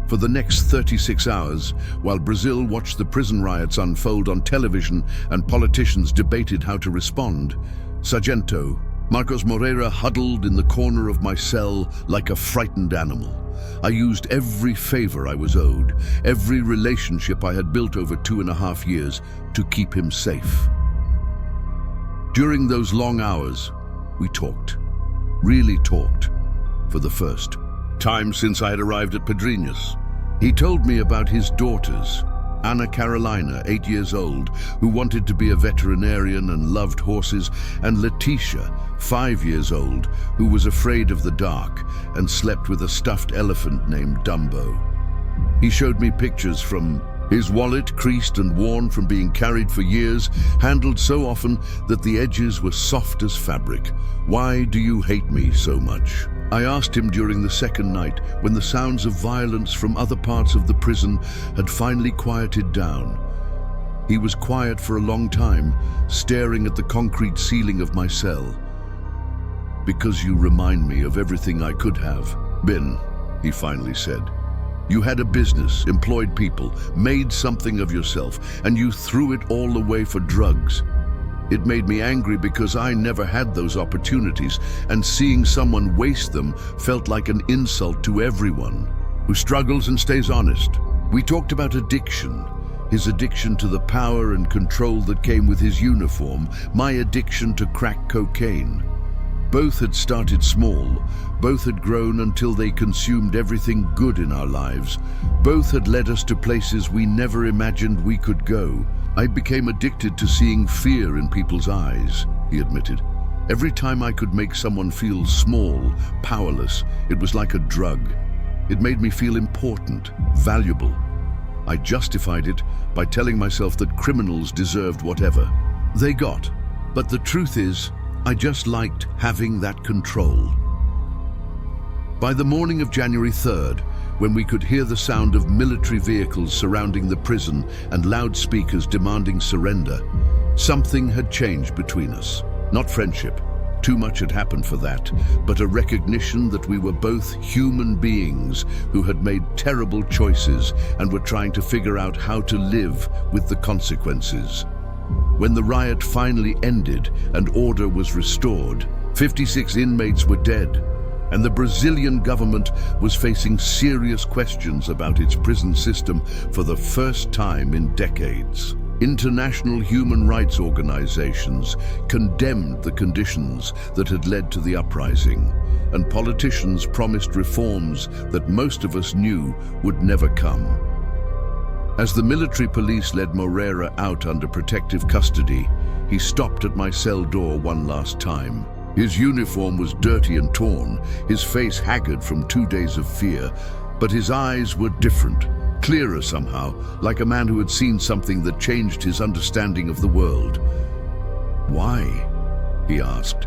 For the next 36 hours, while Brazil watched the prison riots unfold on television and politicians debated how to respond, Sargento, Marcos Moreira, huddled in the corner of my cell like a frightened animal. I used every favor I was owed, every relationship I had built over 2.5 years to keep him safe. During those long hours, we talked, really talked, for the first time since I had arrived at Pedrinhas. He told me about his daughters, Anna Carolina, 8 years old, who wanted to be a veterinarian and loved horses, and Letitia, 5 years old, who was afraid of the dark and slept with a stuffed elephant named Dumbo. He showed me pictures from his wallet, creased and worn from being carried for years, handled so often that the edges were soft as fabric. "Why do you hate me so much?" I asked him during the second night, when the sounds of violence from other parts of the prison had finally quieted down. He was quiet for a long time, staring at the concrete ceiling of my cell. "Because you remind me of everything I could have been," he finally said. "You had a business, employed people, made something of yourself, and you threw it all away for drugs. It made me angry because I never had those opportunities, and seeing someone waste them felt like an insult to everyone who struggles and stays honest." We talked about addiction, his addiction to the power and control that came with his uniform, my addiction to crack cocaine. Both had started small, both had grown until they consumed everything good in our lives. Both had led us to places we never imagined we could go. I became addicted to seeing fear in people's eyes, he admitted. Every time I could make someone feel small, powerless, it was like a drug. It made me feel important, valuable. I justified it by telling myself that criminals deserved whatever they got. But the truth is, I just liked having that control. By the morning of January 3rd, when we could hear the sound of military vehicles surrounding the prison and loudspeakers demanding surrender, something had changed between us. Not friendship, too much had happened for that, but a recognition that we were both human beings who had made terrible choices and were trying to figure out how to live with the consequences. When the riot finally ended and order was restored, 56 inmates were dead, and the Brazilian government was facing serious questions about its prison system for the first time in decades. International human rights organizations condemned the conditions that had led to the uprising, and politicians promised reforms that most of us knew would never come. As the military police led Moreira out under protective custody, he stopped at my cell door one last time. His uniform was dirty and torn, his face haggard from 2 days of fear, but his eyes were different. Clearer somehow, like a man who had seen something that changed his understanding of the world. "Why?" he asked.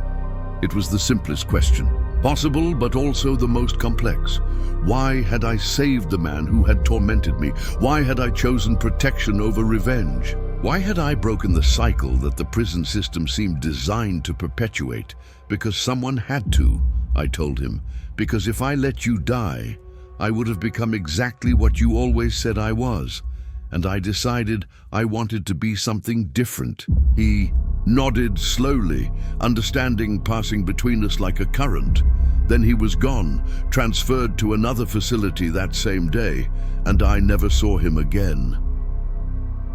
It was the simplest question, possible but also the most complex. Why had I saved the man who had tormented me? Why had I chosen protection over revenge? Why had I broken the cycle that the prison system seemed designed to perpetuate? Because someone had to, I told him. Because if I let you die, I would have become exactly what you always said I was, and I decided I wanted to be something different. He nodded slowly, understanding passing between us like a current. Then he was gone, transferred to another facility that same day, and I never saw him again.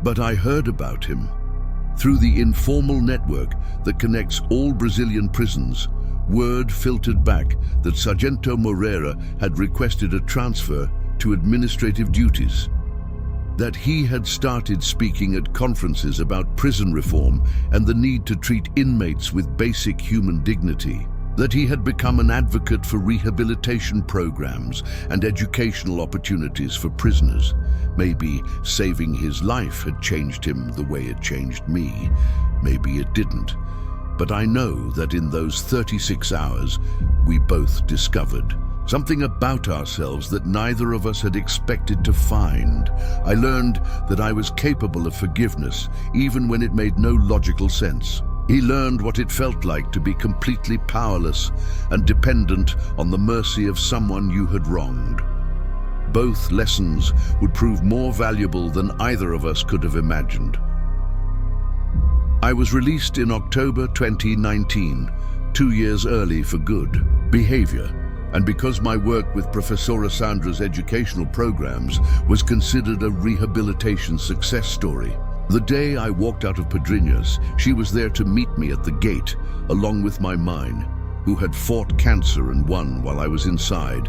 But I heard about him. Through the informal network that connects all Brazilian prisons, word filtered back that Sargento Moreira had requested a transfer to administrative duties, that he had started speaking at conferences about prison reform and the need to treat inmates with basic human dignity, that he had become an advocate for rehabilitation programs and educational opportunities for prisoners. Maybe saving his life had changed him the way it changed me. Maybe it didn't. But I know that in those 36 hours, we both discovered something about ourselves that neither of us had expected to find. I learned that I was capable of forgiveness, even when it made no logical sense. He learned what it felt like to be completely powerless and dependent on the mercy of someone you had wronged. Both lessons would prove more valuable than either of us could have imagined. I was released in October 2019, 2 years early for good behavior, and because my work with Professora Sandra's educational programs was considered a rehabilitation success story. The day I walked out of Padrinhas, she was there to meet me at the gate, along with my mine, who had fought cancer and won while I was inside,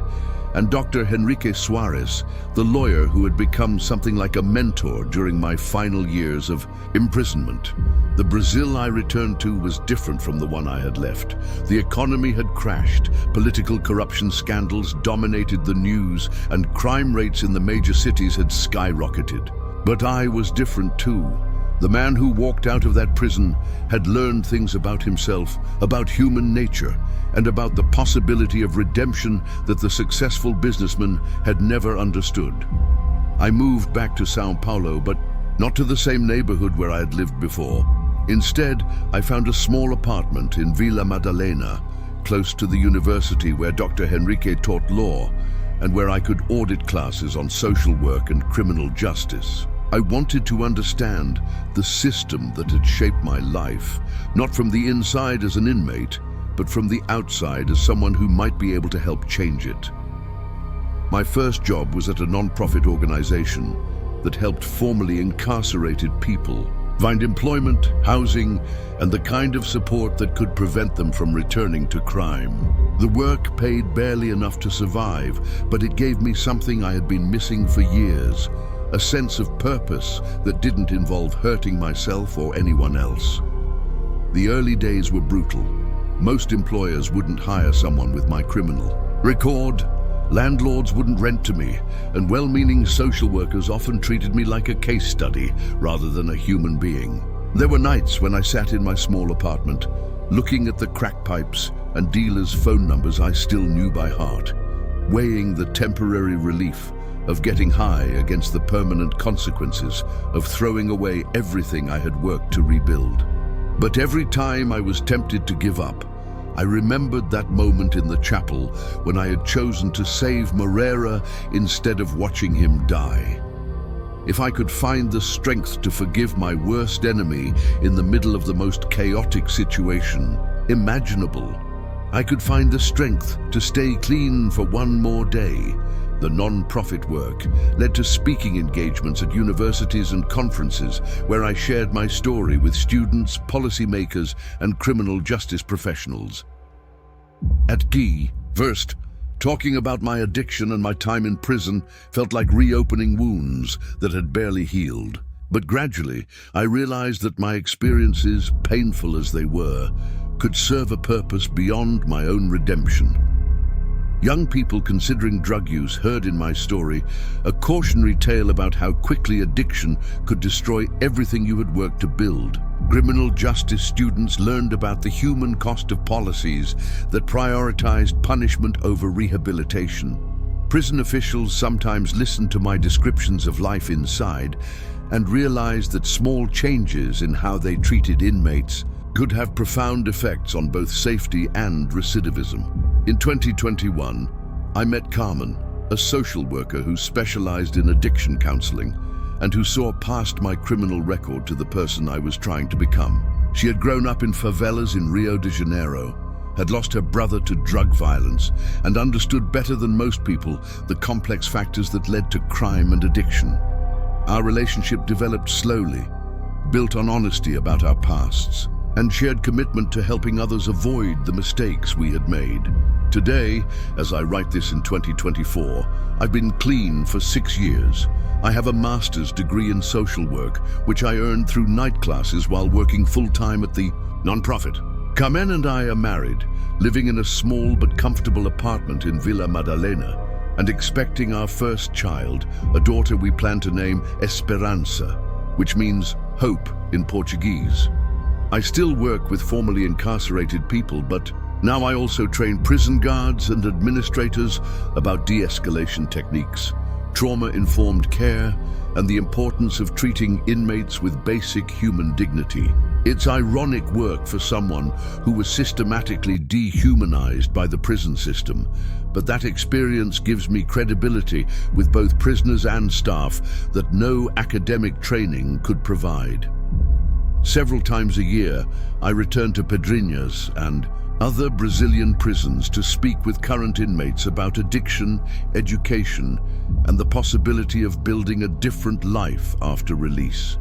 and Dr. Henrique Soares, the lawyer who had become something like a mentor during my final years of imprisonment. The Brazil I returned to was different from the one I had left. The economy had crashed, political corruption scandals dominated the news, and crime rates in the major cities had skyrocketed. But I was different too. The man who walked out of that prison had learned things about himself, about human nature, and about the possibility of redemption that the successful businessman had never understood. I moved back to São Paulo, but not to the same neighborhood where I had lived before. Instead, I found a small apartment in Vila Madalena, close to the university where Dr. Henrique taught law, and where I could audit classes on social work and criminal justice. I wanted to understand the system that had shaped my life, not from the inside as an inmate, but from the outside as someone who might be able to help change it. My first job was at a non-profit organization that helped formerly incarcerated people find employment, housing, and the kind of support that could prevent them from returning to crime. The work paid barely enough to survive, but it gave me something I had been missing for years, a sense of purpose that didn't involve hurting myself or anyone else. The early days were brutal. Most employers wouldn't hire someone with my criminal record. Landlords wouldn't rent to me, and well-meaning social workers often treated me like a case study rather than a human being. There were nights when I sat in my small apartment, looking at the crack pipes and dealers' phone numbers I still knew by heart, weighing the temporary relief of getting high against the permanent consequences of throwing away everything I had worked to rebuild. But every time I was tempted to give up, I remembered that moment in the chapel when I had chosen to save Moreira instead of watching him die. If I could find the strength to forgive my worst enemy in the middle of the most chaotic situation imaginable, I could find the strength to stay clean for one more day. The non-profit work led to speaking engagements at universities and conferences where I shared my story with students, policymakers, and criminal justice professionals. At key, first, talking about my addiction and my time in prison felt like reopening wounds that had barely healed. But gradually, I realized that my experiences, painful as they were, could serve a purpose beyond my own redemption. Young people considering drug use heard in my story a cautionary tale about how quickly addiction could destroy everything you had worked to build. Criminal justice students learned about the human cost of policies that prioritized punishment over rehabilitation. Prison officials sometimes listened to my descriptions of life inside and realized that small changes in how they treated inmates could have profound effects on both safety and recidivism. In 2021, I met Carmen, a social worker who specialized in addiction counseling and who saw past my criminal record to the person I was trying to become. She had grown up in favelas in Rio de Janeiro, had lost her brother to drug violence, and understood better than most people the complex factors that led to crime and addiction. Our relationship developed slowly, built on honesty about our pasts, and shared commitment to helping others avoid the mistakes we had made. Today, as I write this in 2024, I've been clean for 6 years. I have a master's degree in social work, which I earned through night classes while working full-time at the nonprofit. Carmen and I are married, living in a small but comfortable apartment in Vila Madalena, and expecting our first child, a daughter we plan to name Esperança, which means hope in Portuguese. I still work with formerly incarcerated people, but now I also train prison guards and administrators about de-escalation techniques, trauma-informed care, and the importance of treating inmates with basic human dignity. It's ironic work for someone who was systematically dehumanized by the prison system, but that experience gives me credibility with both prisoners and staff that no academic training could provide. Several times a year, I return to Pedrinhas and other Brazilian prisons to speak with current inmates about addiction, education, and the possibility of building a different life after release.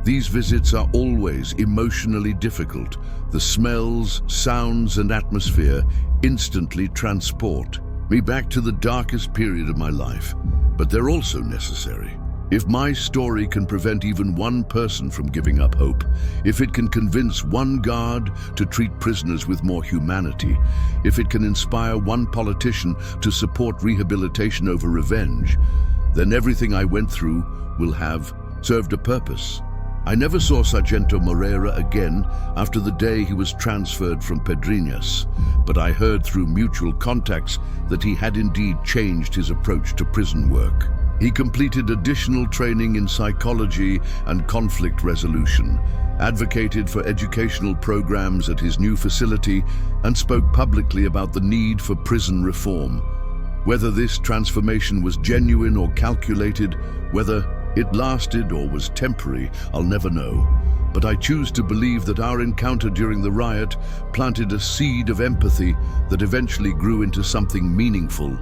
These visits are always emotionally difficult. The smells, sounds, and atmosphere instantly transport me back to the darkest period of my life, but they're also necessary. If my story can prevent even one person from giving up hope, if it can convince one guard to treat prisoners with more humanity, if it can inspire one politician to support rehabilitation over revenge, then everything I went through will have served a purpose. I never saw Sargento Moreira again after the day he was transferred from Pedrinhas, but I heard through mutual contacts that he had indeed changed his approach to prison work. He completed additional training in psychology and conflict resolution, advocated for educational programs at his new facility, and spoke publicly about the need for prison reform. Whether this transformation was genuine or calculated, whether it lasted or was temporary, I'll never know. But I choose to believe that our encounter during the riot planted a seed of empathy that eventually grew into something meaningful.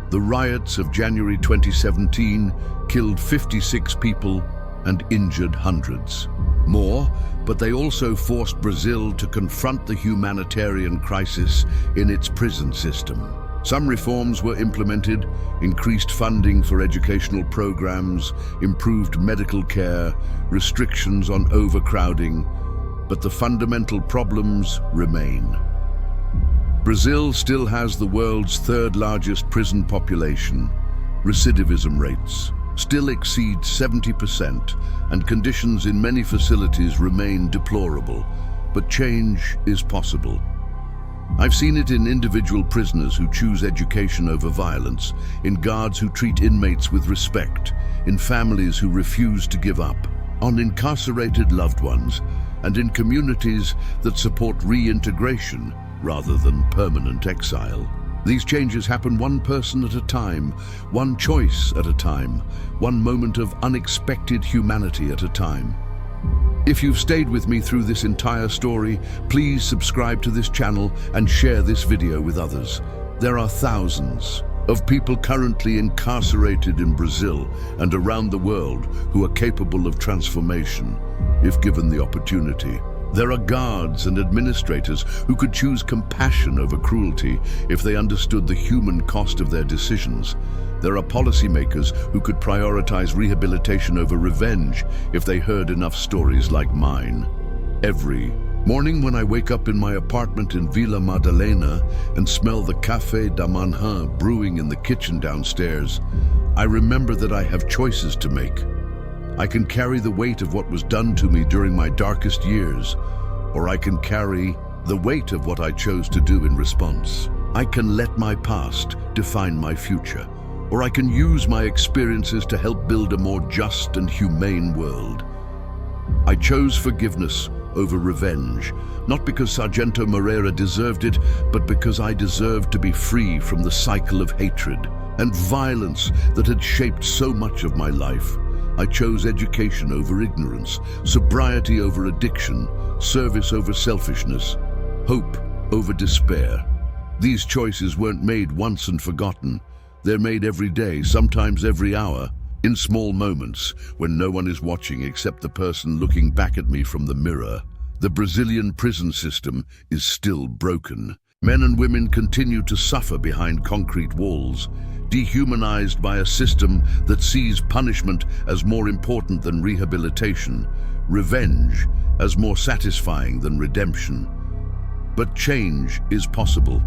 The riots of January 2017 killed 56 people and injured hundreds more, but they also forced Brazil to confront the humanitarian crisis in its prison system. Some reforms were implemented: increased funding for educational programs, improved medical care, restrictions on overcrowding. but the fundamental problems remain. Brazil still has the world's third largest prison population. Recidivism rates still exceed 70%, and conditions in many facilities remain deplorable, but change is possible. I've seen it in individual prisoners who choose education over violence, in guards who treat inmates with respect, in families who refuse to give up, on incarcerated loved ones, and in communities that support reintegration rather than permanent exile. These changes happen one person at a time, one choice at a time, one moment of unexpected humanity at a time. If you've stayed with me through this entire story, please subscribe to this channel and share this video with others. There are thousands of people currently incarcerated in Brazil and around the world who are capable of transformation, if given the opportunity. There are guards and administrators who could choose compassion over cruelty if they understood the human cost of their decisions. There are policymakers who could prioritize rehabilitation over revenge if they heard enough stories like mine. Every morning when I wake up in my apartment in Vila Madalena and smell the café da manhã brewing in the kitchen downstairs, I remember that I have choices to make. I can carry the weight of what was done to me during my darkest years, or I can carry the weight of what I chose to do in response. I can let my past define my future, or I can use my experiences to help build a more just and humane world. I chose forgiveness over revenge, not because Sargento Moreira deserved it, but because I deserved to be free from the cycle of hatred and violence that had shaped so much of my life. I chose education over ignorance, sobriety over addiction, service over selfishness, hope over despair. These choices weren't made once and forgotten. They're made every day, sometimes every hour, in small moments when no one is watching except the person looking back at me from the mirror. The Brazilian prison system is still broken. Men and women continue to suffer behind concrete walls, dehumanized by a system that sees punishment as more important than rehabilitation, revenge as more satisfying than redemption. But change is possible.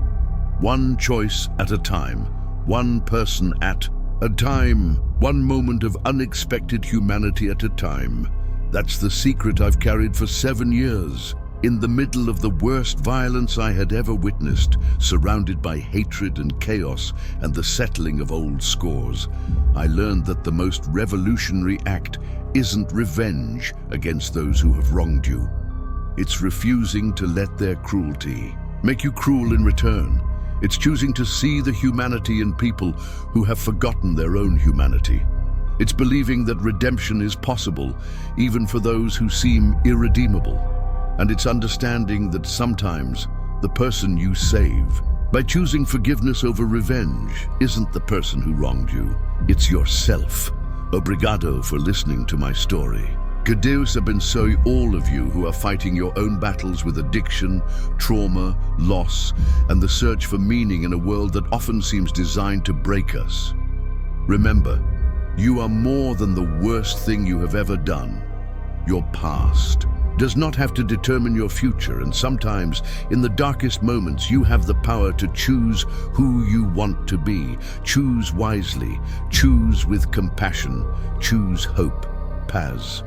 One choice at a time, one person at a time, one moment of unexpected humanity at a time. That's the secret I've carried for 7 years. In the middle of the worst violence I had ever witnessed, surrounded by hatred and chaos and the settling of old scores, I learned that the most revolutionary act isn't revenge against those who have wronged you. It's refusing to let their cruelty make you cruel in return. It's choosing to see the humanity in people who have forgotten their own humanity. It's believing that redemption is possible, even for those who seem irredeemable. And it's understanding that sometimes the person you save by choosing forgiveness over revenge isn't the person who wronged you, it's yourself. Obrigado for listening to my story. Que Deus abençoe all of you who are fighting your own battles with addiction, trauma, loss, and the search for meaning in a world that often seems designed to break us. Remember, you are more than the worst thing you have ever done. Your past does not have to determine your future, and sometimes, in the darkest moments, you have the power to choose who you want to be. Choose wisely, choose with compassion, choose hope. Paz.